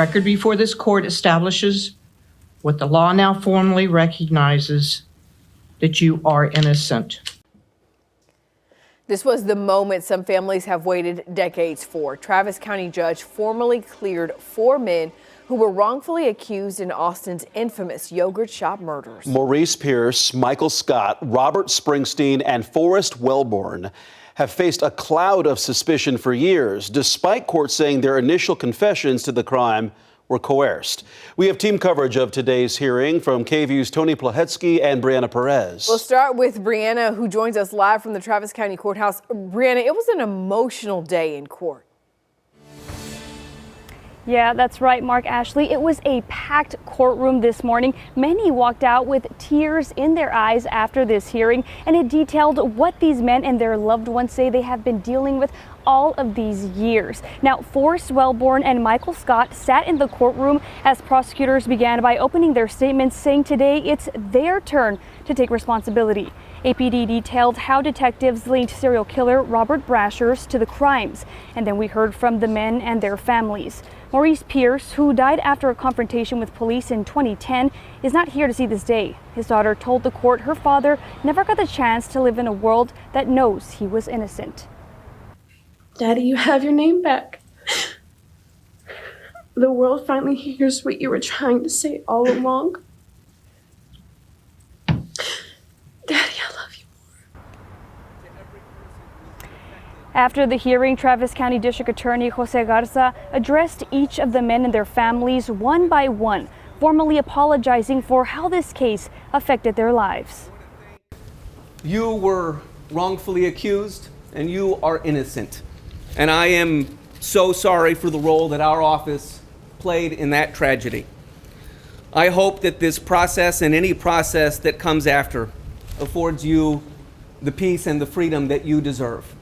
Record before this court establishes what the law now formally recognizes, that you are innocent. This was the moment some families have waited decades for. Travis County judge formally cleared 4 men who were wrongfully accused in Austin's infamous yogurt shop murders. Maurice Pierce, Michael Scott, Robert Springsteen, and Forrest Wellborn have faced a cloud of suspicion for years, despite courts saying their initial confessions to the crime were coerced. We have team coverage of today's hearing from KVUE's Tony Plahetsky and Brianna Perez. We'll start with Brianna, who joins us live from the Travis County Courthouse. Brianna, it was an emotional day in court. Yeah, that's right, Mark, Ashley. It was a packed courtroom this morning. Many walked out with tears in their eyes after this hearing, and it detailed what these men and their loved ones say they have been dealing with all of these years. Now, Forrest Wellborn and Michael Scott sat in the courtroom as prosecutors began by opening their statements, saying today it's their turn to take responsibility. APD detailed how detectives linked serial killer Robert Brashers to the crimes, and then we heard from the men and their families. Maurice Pierce, who died after a confrontation with police in 2010, is not here to see this day. His daughter told the court her father never got the chance to live in a world that knows he was innocent. Daddy, you have your name back. The world finally hears what you were trying to say all along. Daddy, I love you. After the hearing, Travis County District Attorney Jose Garza addressed each of the men and their families one by one, formally apologizing for how this case affected their lives. You were wrongfully accused and you are innocent. And I am so sorry for the role that our office played in that tragedy. I hope that this process and any process that comes after affords you the peace and the freedom that you deserve.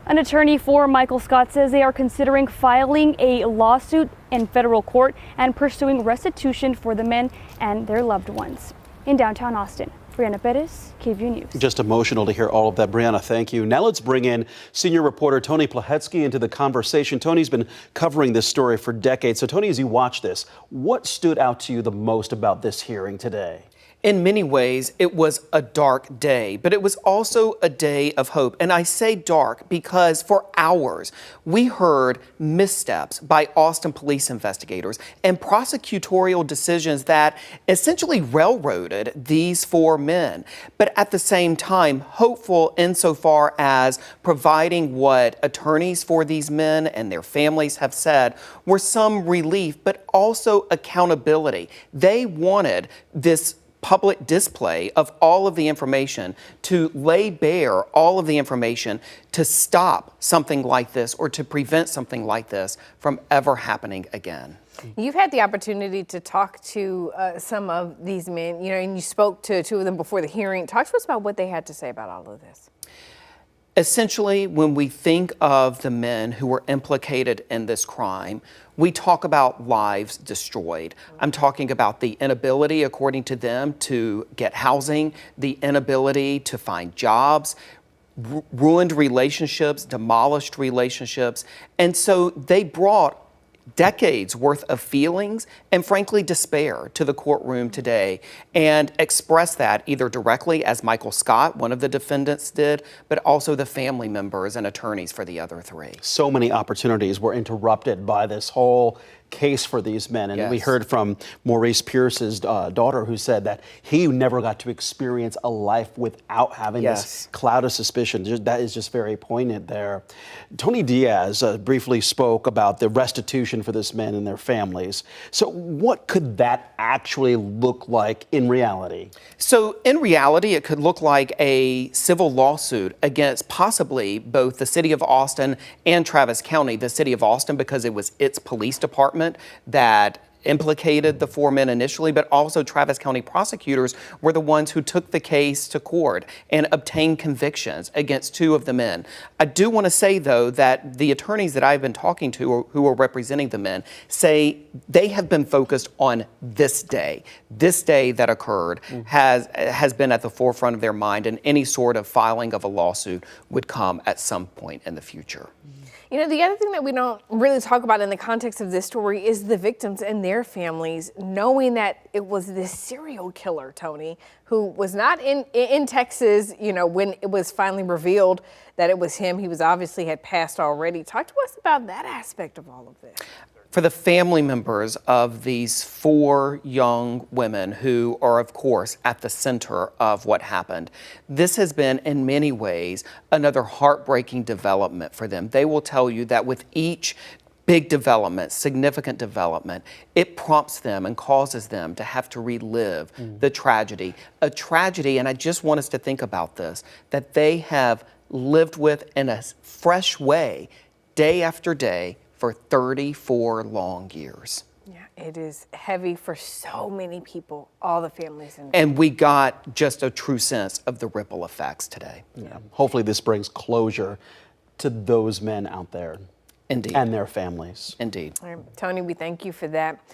An attorney for Michael Scott says they are considering filing a lawsuit in federal court and pursuing restitution for the men and their loved ones. In downtown Austin, Brianna Perez, KVUE News. Just emotional to hear all of that, Brianna. Thank you. Now let's bring in senior reporter Tony Plahetsky into the conversation. Tony's been covering this story for decades. So Tony, as you watch this, what stood out to you the most about this hearing today? In many ways, it was a dark day, but it was also a day of hope. And I say dark because for hours, we heard missteps by Austin police investigators and prosecutorial decisions that essentially railroaded these 4 men. But at the same time, hopeful insofar as providing what attorneys for these men and their families have said were some relief, but also accountability. They wanted this public display of all of the information, to lay bare all of the information to stop something like this or to prevent something like this from ever happening again. You've had the opportunity to talk to some of these men, and you spoke to 2 of them before the hearing. Talk to us about what they had to say about all of this. Essentially, when we think of the men who were implicated in this crime, we talk about lives destroyed. I'm talking about the inability, according to them, to get housing, the inability to find jobs, ruined relationships, demolished relationships. And so they brought decades worth of feelings and frankly despair to the courtroom today and express that either directly as Michael Scott, one of the defendants, did, but also the family members and attorneys for the other 3. So many opportunities were interrupted by this whole case for these men. And we heard from Maurice Pierce's daughter, who said that he never got to experience a life without having this cloud of suspicion. That is just very poignant there. Tony Diaz briefly spoke about the restitution for this men and their families. So what could that actually look like in reality? So in reality, it could look like a civil lawsuit against possibly both the city of Austin and Travis County. The city of Austin, because it was its police department that implicated the 4 men initially, but also Travis County prosecutors were the ones who took the case to court and obtained convictions against 2 of the men. I do want to say, though, that the attorneys that I've been talking to who are representing the men say they have been focused on this day. This day that occurred has been at the forefront of their mind, and any sort of filing of a lawsuit would come at some point in the future. You know, the other thing that we don't really talk about in the context of this story is the victims and their families, knowing that it was this serial killer, Tony, who was not in Texas, you know, when it was finally revealed that it was him. He was obviously had passed already. Talk to us about that aspect of all of this. For the family members of these 4 young women who are, of course, at the center of what happened, this has been, in many ways, another heartbreaking development for them. They will tell you that with each big development, significant development, it prompts them and causes them to have to relive the tragedy. A tragedy, and I just want us to think about this, that they have lived with in a fresh way, day after day, for 34 long years. Yeah, it is heavy for so many people, all the families involved. And we got just a true sense of the ripple effects today. Yeah. Hopefully this brings closure to those men out there. Indeed. And their families. Indeed. All right, Tony, we thank you for that.